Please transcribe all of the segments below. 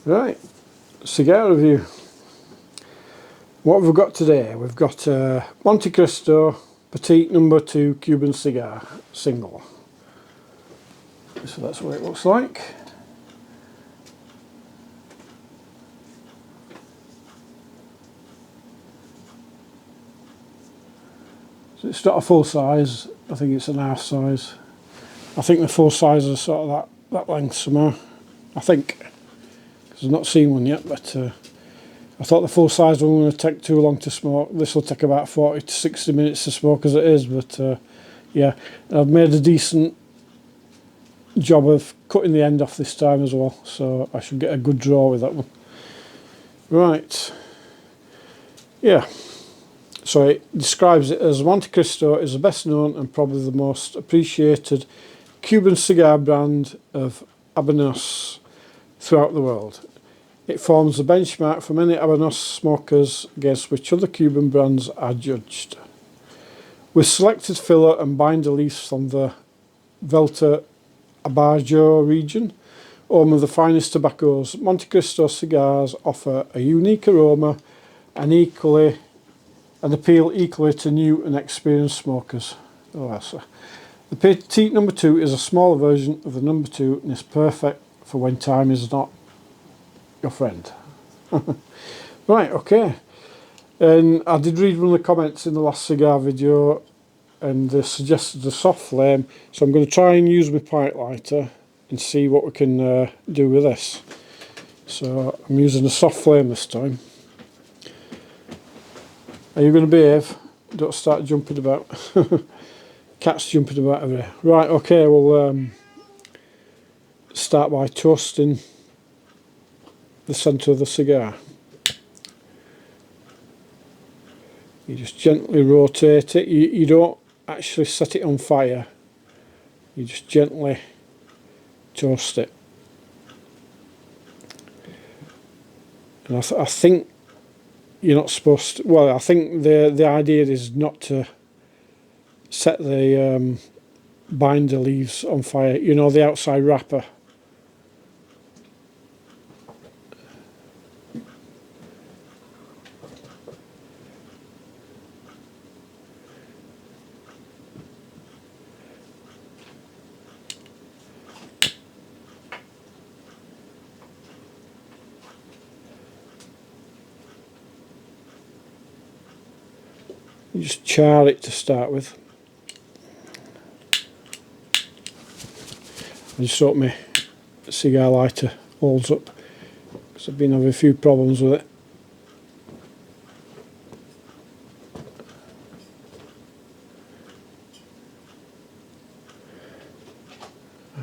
Right, cigar review. What have we got today? We've got Montecristo Petit #2 Cuban cigar single. So that's what it looks like. So it's not a full size, I think it's an half size. I think the full size is sort of that length somewhere, I think. Because I've not seen one yet, but I thought the full size one would take too long to smoke. This will take about 40 to 60 minutes to smoke as it is, but yeah, I've made a decent job of cutting the end off this time as well, so I should get a good draw with that one. Right, yeah, so it describes it as Montecristo is the best known and probably the most appreciated Cuban cigar brand of habanos throughout the world. It forms the benchmark for many habanos smokers against which other Cuban brands are judged. With selected filler and binder leaves from the Velta Abajo region, home of the finest tobaccos, Montecristo cigars offer a unique aroma and appeal equally to new and experienced smokers. The Petit #2 is a smaller version of the #2 and is perfect for when time is not your friend. Right, okay. And I did read one of the comments in the last cigar video and they suggested a soft flame, so I'm going to try and use my pipe lighter and see what we can do with this. So I'm using a soft flame this time. Are you going to behave? Don't start jumping about. Cats jumping about everywhere. Right, okay, we'll start by toasting the centre of the cigar. You just gently rotate it. You don't actually set it on fire. You just gently toast it. And I think you're not supposed to, well, I think the idea is not to set the binder leaves on fire, you know, the outside wrapper. You just char it to start with. I just hope my cigar lighter holds up because I've been having a few problems with it.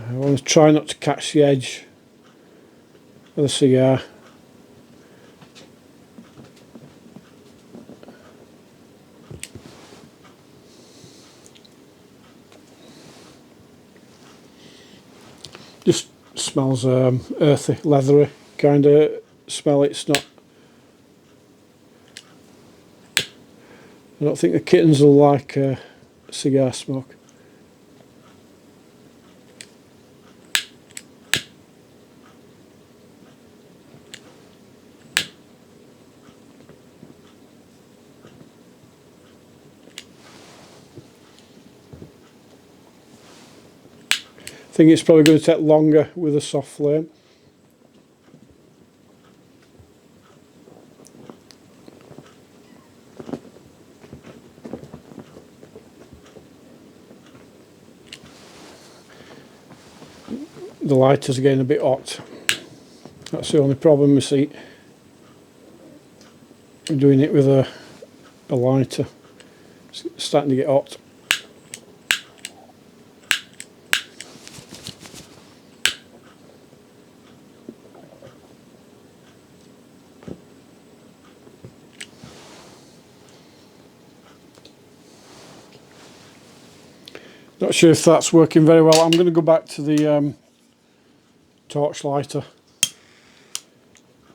I want to try not to catch the edge of the cigar. Just smells earthy, leathery kind of smell. It's not. I don't think the kittens will like cigar smoke. I think it's probably going to take longer with a soft flame. The lighter's getting a bit hot. That's the only problem we see. I'm doing it with a lighter. It's starting to get hot. Not sure if that's working very well. I'm going to go back to the torch lighter.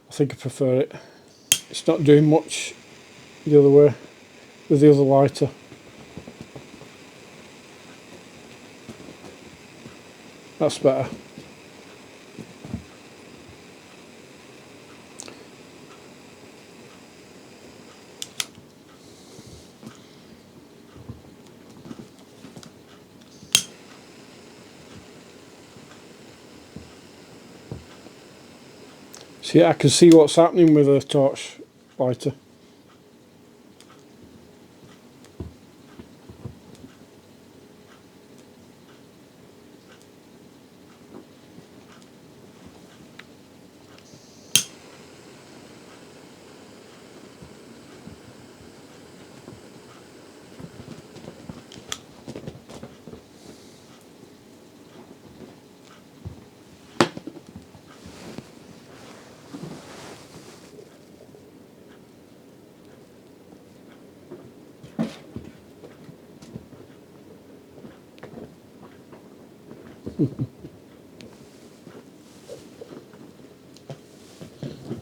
I think I prefer it. It's not doing much the other way with the other lighter. That's better. See, I can see what's happening with a torch lighter.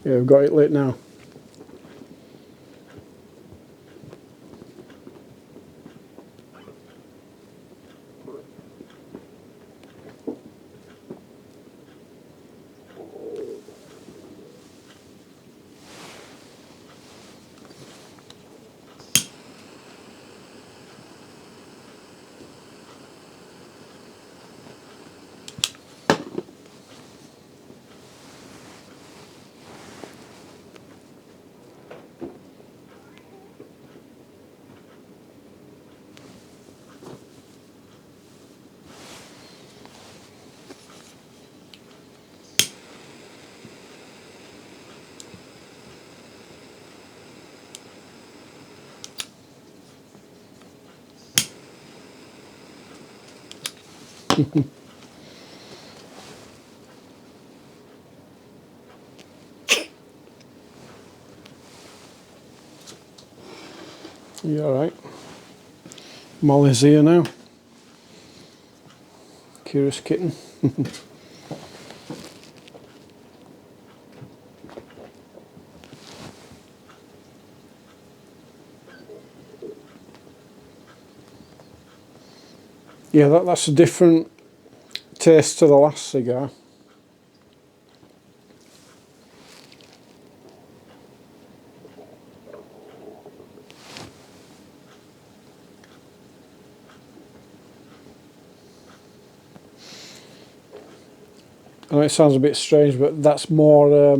Yeah, we've got it lit now. You alright? Molly's here now. Curious kitten. Yeah, that's a different taste to the last cigar. I know it sounds a bit strange, but that's more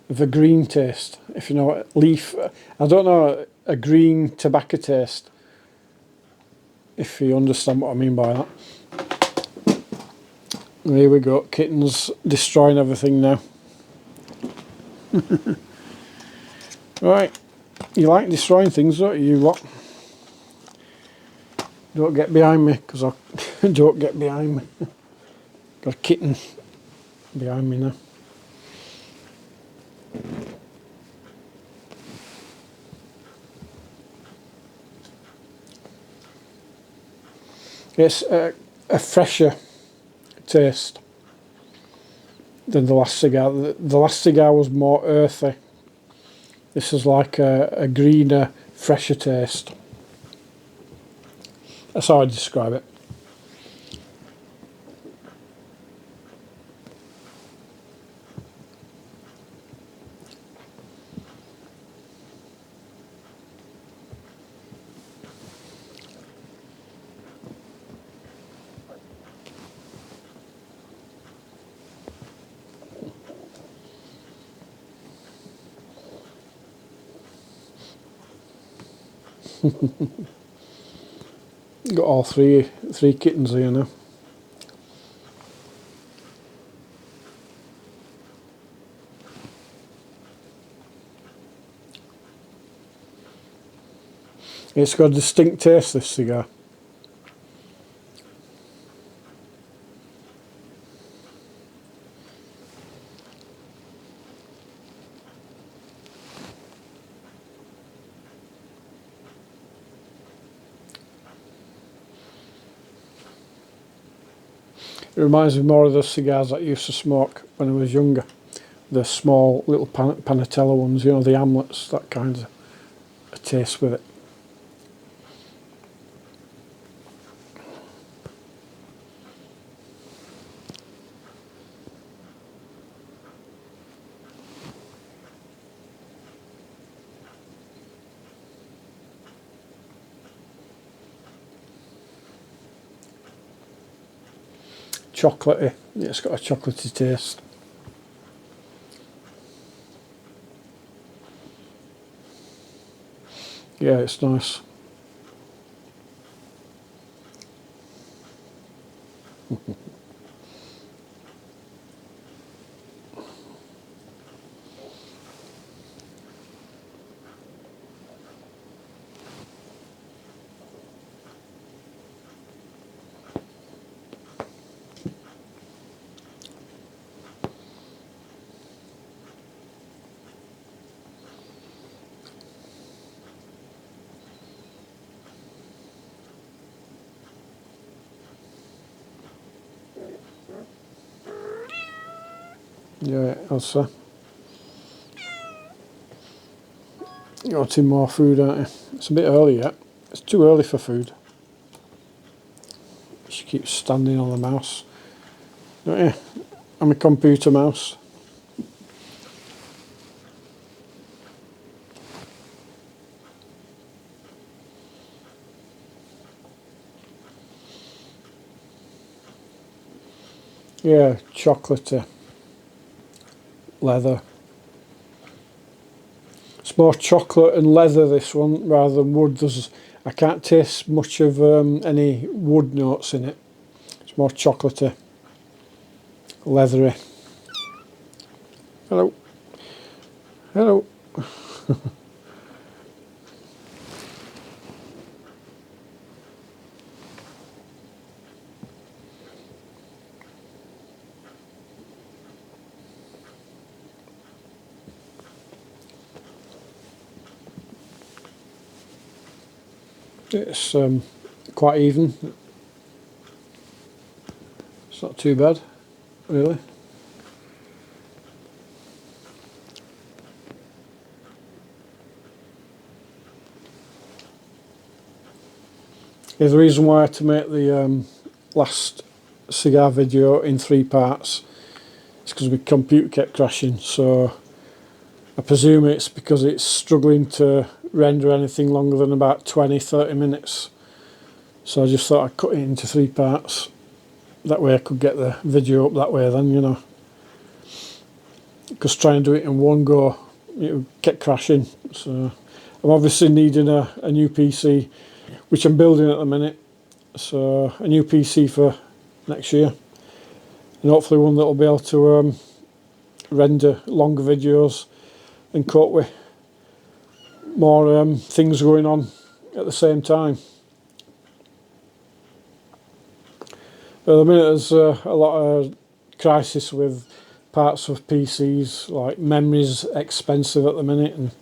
of a green taste, if you know what leaf. I don't know, a green tobacco taste, if you understand what I mean by that. And here we go, kitten's destroying everything now. Right, you like destroying things, don't you, lot? Don't get behind me, because I don't get behind me. Got a kitten behind me now. It's a fresher taste than the last cigar. The last cigar was more earthy. This is like a greener, fresher taste. That's how I describe it. Got all three kittens here now. It's got a distinct taste, this cigar. It reminds me more of the cigars that I used to smoke when I was younger. The small little Panatella ones, you know, the Amlets, that kind of a taste with it. Chocolatey, it's got a chocolatey taste. Yeah, it's nice. Yeah, that's you're wanting more food, aren't you? It's a bit early yet. It's too early for food. She keeps standing on the mouse. Don't you? I'm a computer mouse. Yeah, chocolatey. Leather. It's more chocolate and leather, this one, rather than wood. I can't taste much of any wood notes in it. It's more chocolatey, leathery. Hello. Hello. It's quite even. It's not too bad, really. Yeah, the reason why I had to make the last cigar video in 3 parts is because my computer kept crashing, so I presume it's because it's struggling to render anything longer than about 20-30 minutes. So I just thought I'd cut it into 3 parts. That way I could get the video up that way then, you know. Because trying to do it in one go, it kept crashing. So I'm obviously needing a new PC, which I'm building at the minute. So a new PC for next year. And hopefully one that will be able to render longer videos and cope with more things going on at the same time. But at the minute there's a lot of crisis with parts of PCs, like memory's expensive at the minute and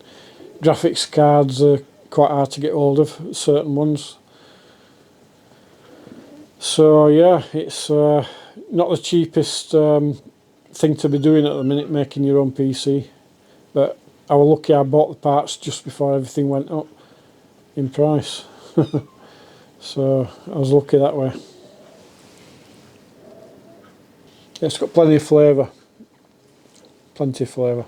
graphics cards are quite hard to get hold of, certain ones. So yeah, it's not the cheapest thing to be doing at the minute, making your own PC, but I was lucky I bought the parts just before everything went up in price. So I was lucky that way. It's got plenty of flavour. Plenty of flavour.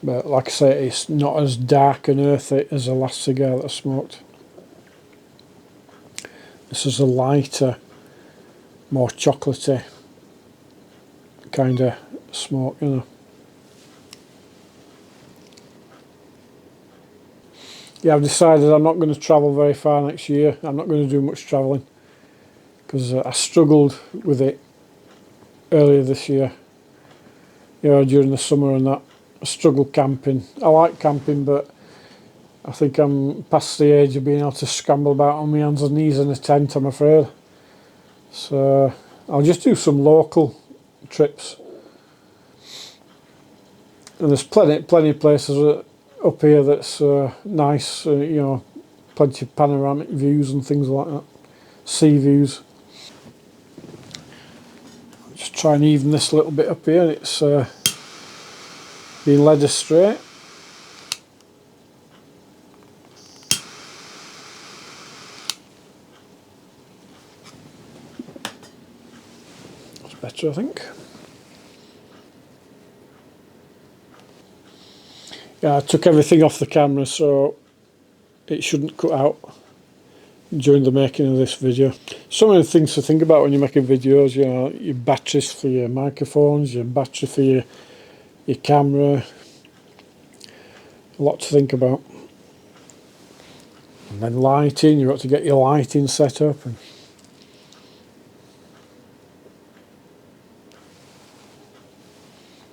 But like I say, it's not as dark and earthy as the last cigar that I smoked. This is a lighter, more chocolatey kind of smoke, you know. Yeah, I've decided I'm not going to travel very far next year. I'm not going to do much travelling because I struggled with it earlier this year, you know, during the summer and that. I struggled camping. I like camping, but I think I'm past the age of being able to scramble about on my hands and knees in a tent, I'm afraid. So I'll just do some local trips. And there's plenty of places up here that's nice, you know, plenty of panoramic views and things like that, sea views. Just try and even this a little bit up here. It's being led astray. That's better, I think. Yeah, I took everything off the camera, so it shouldn't cut out during the making of this video. So many things to think about when you're making videos, you know, your batteries for your microphones, your battery for your your camera, a lot to think about. And then lighting, you've got to get your lighting set up. And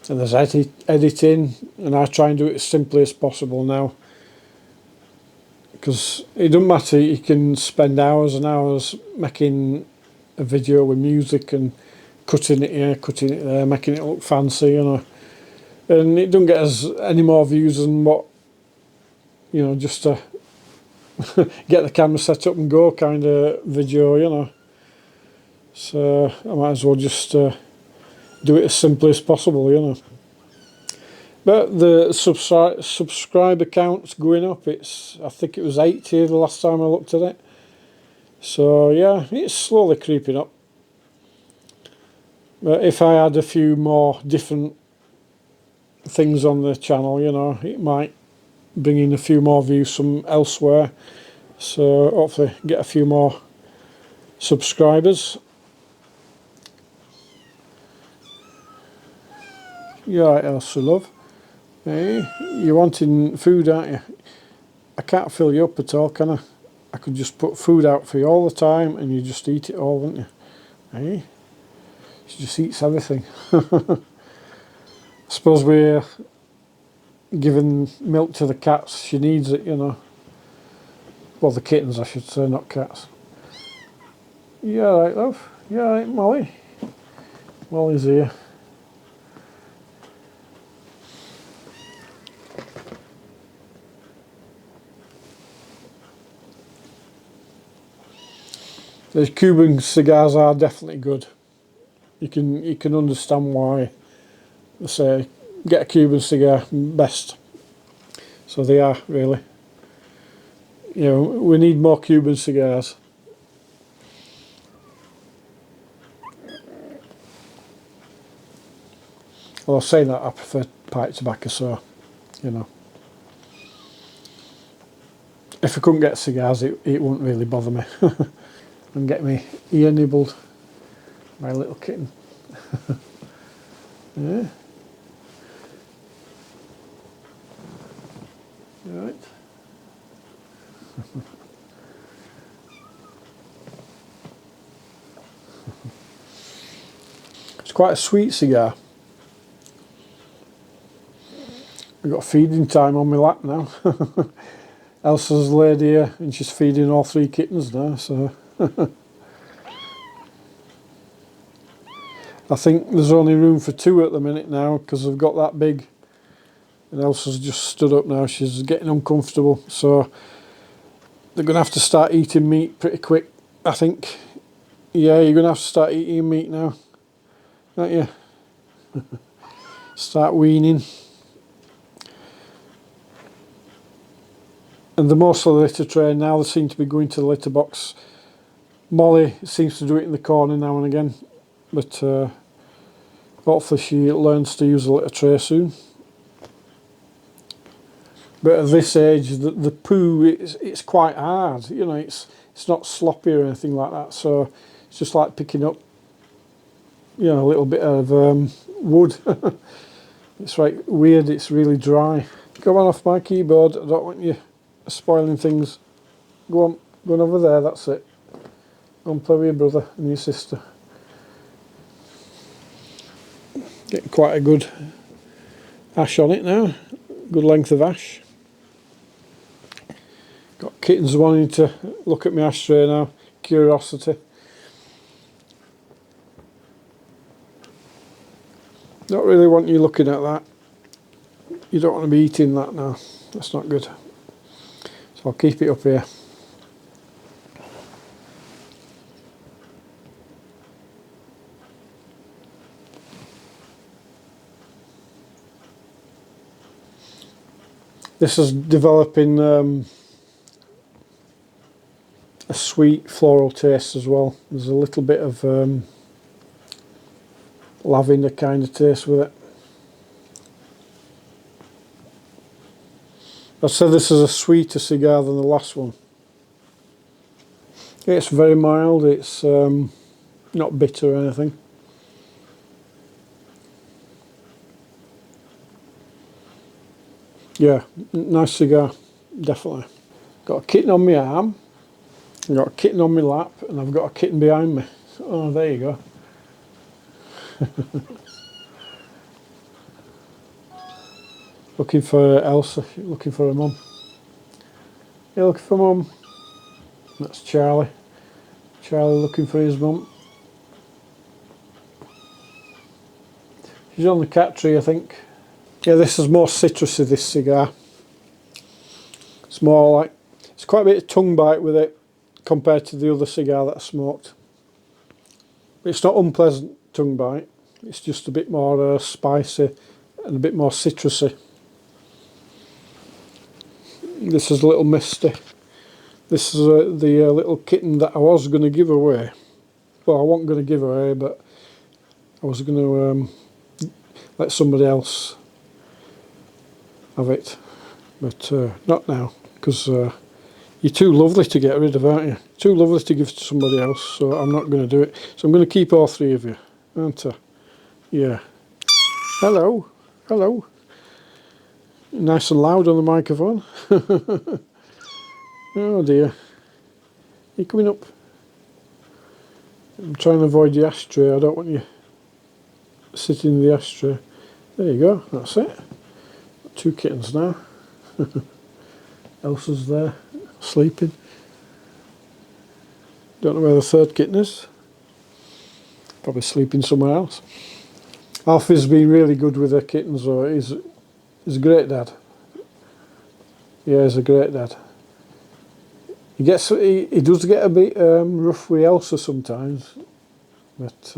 there's editing, and I try and do it as simply as possible now. Because it doesn't matter, you can spend hours and hours making a video with music and cutting it here, cutting it there, making it look fancy, you know. And it doesn't get us any more views than what, you know, just to get the camera set up and go kind of video, you know. So I might as well just do it as simply as possible, you know. But the subscriber count's going up. I think it was 80 the last time I looked at it. So yeah, it's slowly creeping up. But if I had a few more different things on the channel, you know, it might bring in a few more views from elsewhere. So hopefully get a few more subscribers. You alright, Elsa, love? Hey, you're wanting food, aren't you? I can't fill you up at all, can I? I could just put food out for you all the time and you just eat it all, wouldn't you? Hey? She just eats everything. I suppose we're giving milk to the cats. She needs it, you know. Well, the kittens, I should say, not cats. You alright, love? You alright, Molly? Molly's here. The Cuban cigars are definitely good. You can understand why they say get a Cuban cigar best. So they are really. You know, we need more Cuban cigars. Well, I say that I prefer pipe tobacco, so you know. If I couldn't get cigars, it wouldn't really bother me. And get me ear nibbled by a little kitten. Yeah. Right. It's quite a sweet cigar. I've got feeding time on my lap now. Elsa's laid here and she's feeding all 3 kittens now, so I think there's only room for 2 at the minute now because I've got that big, and Elsa's just stood up now. She's getting uncomfortable, so they're going to have to start eating meat pretty quick, I think. Yeah, you're going to have to start eating meat now, aren't you? Start weaning. And the most of the litter tray now, they seem to be going to the litter box. Molly seems to do it in the corner now and again, but hopefully she learns to use the litter tray soon. But at this age, the poo, it's quite hard, you know, it's not sloppy or anything like that, so it's just like picking up, you know, a little bit of wood. It's right weird, it's really dry. Go on off my keyboard, I don't want you spoiling things. Go on over there, that's it. Go and play with your brother and your sister. Getting quite a good ash on it now, good length of ash. Got kittens wanting to look at my ashtray now, curiosity. Don't really want you looking at that. You don't want to be eating that now, that's not good. So I'll keep it up here. This is developing a sweet floral taste as well. There's a little bit of lavender kind of taste with it. I'd say this is a sweeter cigar than the last one. It's very mild, it's not bitter or anything. Yeah, nice cigar, definitely. Got a kitten on my arm, I've got a kitten on my lap, and I've got a kitten behind me. Oh, there you go. Looking for Elsa, looking for her mum. You looking for mum? That's Charlie. Charlie looking for his mum. She's on the cat tree, I think. Yeah, this is more citrusy, this cigar. It's more like, it's quite a bit of tongue bite with it compared to the other cigar that I smoked. It's not unpleasant tongue bite, it's just a bit more spicy and a bit more citrusy. This is a little misty. This is the little kitten that I was going to give away. Well, I wasn't going to give away, but I was going to let somebody else have it. But not now, because you're too lovely to get rid of, aren't you? Too lovely to give to somebody else, so I'm not going to do it. So I'm going to keep all three of you, aren't I? Yeah. Hello. Hello. Nice and loud on the microphone. Oh dear. You coming up? I'm trying to avoid the ashtray. I don't want you sitting in the ashtray. There you go. That's it. Two kittens now. Elsa's there, sleeping. Don't know where the third kitten is. Probably sleeping somewhere else. Alfie's been really good with her kittens, though. He's a great dad. Yeah, he's a great dad. He does get a bit rough with Elsa sometimes, but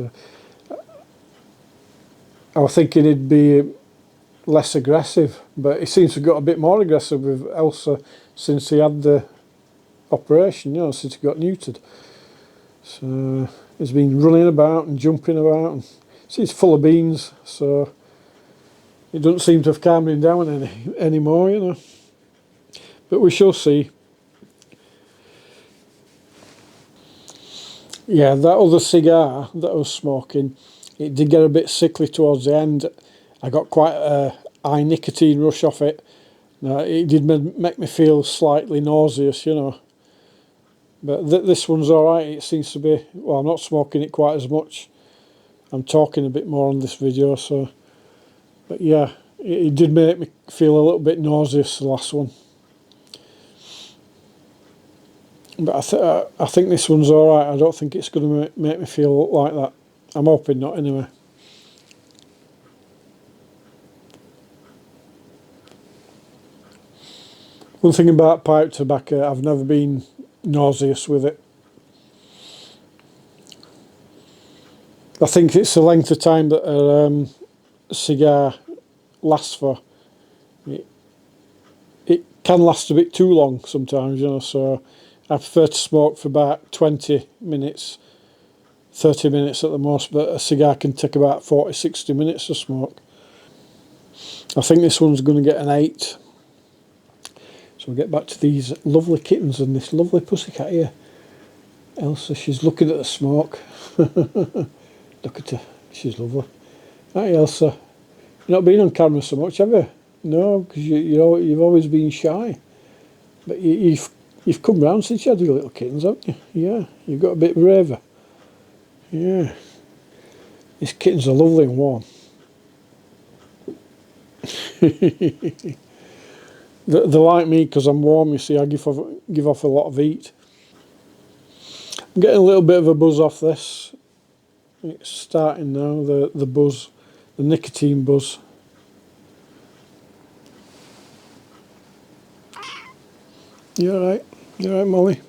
I was thinking he'd be less aggressive, but he seems to have got a bit more aggressive with Elsa since he had the operation, you know, since he got neutered. So he's been running about and jumping about, and he's full of beans, so it doesn't seem to have calmed him down anymore, you know. But we shall see. Yeah, that other cigar that I was smoking, it did get a bit sickly towards the end. I got quite a high nicotine rush off it. It did make me feel slightly nauseous, you know. But this one's alright. It seems to be, well, I'm not smoking it quite as much. I'm talking a bit more on this video, so. But yeah, it did make me feel a little bit nauseous, the last one. But I think this one's alright. I don't think it's going to make me feel like that. I'm hoping not, anyway. One thing about pipe tobacco, I've never been nauseous with it. I think it's the length of time that a cigar lasts for. It can last a bit too long sometimes, you know, so I prefer to smoke for about 20 minutes, 30 minutes at the most, but a cigar can take about 40, 60 minutes to smoke. I think this one's going to get an 8. So we'll get back to these lovely kittens and this lovely pussycat here. Elsa, she's looking at the smoke. Look at her, she's lovely. Hi Elsa, you've not been on camera so much, have you? No, because you've always been shy. But you've come round since you had your little kittens, haven't you? Yeah, you've got a bit braver. Yeah. These kittens are lovely and warm. They're like me because I'm warm, you see. I give off a lot of heat. I'm getting a little bit of a buzz off this. It's starting now, the buzz, the nicotine buzz. You alright? You alright, Molly?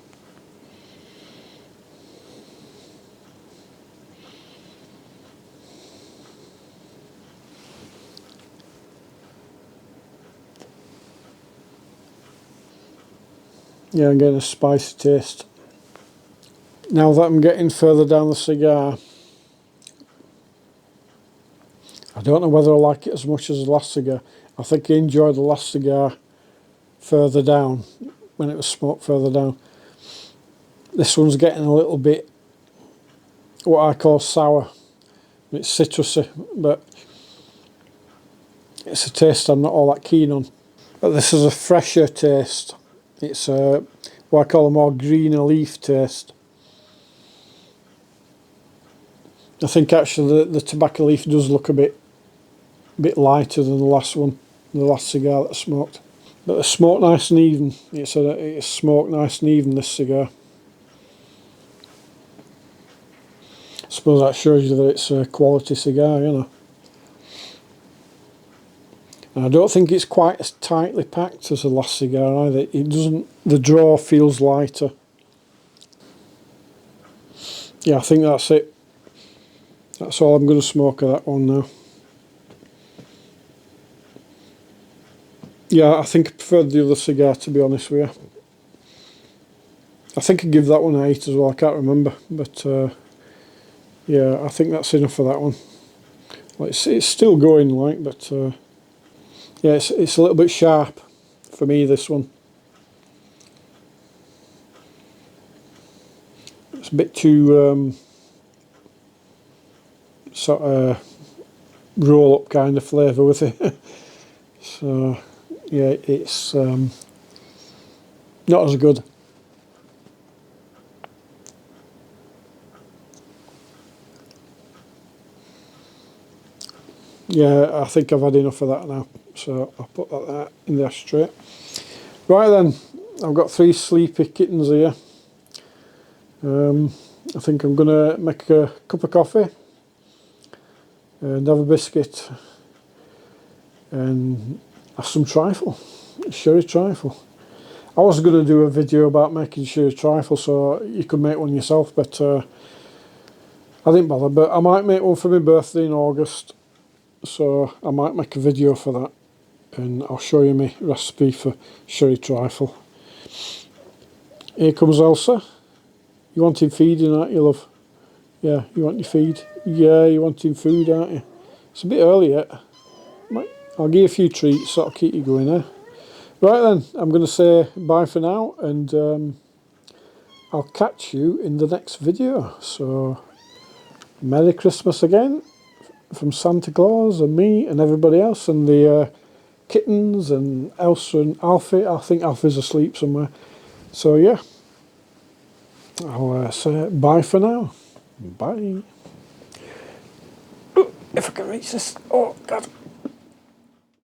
Yeah, I'm getting a spicy taste. Now that I'm getting further down the cigar, I don't know whether I like it as much as the last cigar. I think I enjoyed the last cigar further down, when it was smoked further down. This one's getting a little bit, what I call sour. It's citrusy, but it's a taste I'm not all that keen on. But this is a fresher taste. It's what I call a more greener leaf taste. I think actually the tobacco leaf does look a bit lighter than the last one, the last cigar that I smoked. But the smoke nice and even. It's smoked nice and even, this cigar. I suppose that shows you that it's a quality cigar, you know. And I don't think it's quite as tightly packed as the last cigar either. It doesn't. The draw feels lighter. Yeah, I think that's it. That's all I'm going to smoke of that one now. Yeah, I think I preferred the other cigar, to be honest with you. I think I'd give that one an 8 as well, I can't remember. But yeah, I think that's enough for that one. Well, it's still going, like, but yeah, it's a little bit sharp for me, this one. It's a bit too sort of roll up kind of flavour with it. So yeah, it's not as good. Yeah, I think I've had enough of that now, so I'll put that in the ashtray. Right then, I've got 3 sleepy kittens here. I think I'm going to make a cup of coffee and have a biscuit and have some trifle, sherry trifle. I was going to do a video about making sherry trifle so you could make one yourself, but I didn't bother. But I might make one for my birthday in August, so I might make a video for that, and I'll show you my recipe for sherry trifle. Here comes Elsa. You wanting feeding, aren't you, love? Yeah, you want your feed? Yeah, you wanting food, aren't you? It's a bit early yet. I'll give you a few treats, that'll keep you going, eh? Right then, I'm going to say bye for now, and I'll catch you in the next video. So, Merry Christmas again from Santa Claus and me and everybody else, and the kittens and Elsa and Alfie. I think Alfie's asleep somewhere. So yeah, I'll say bye for now. Bye. Ooh, if I can reach this. Oh God.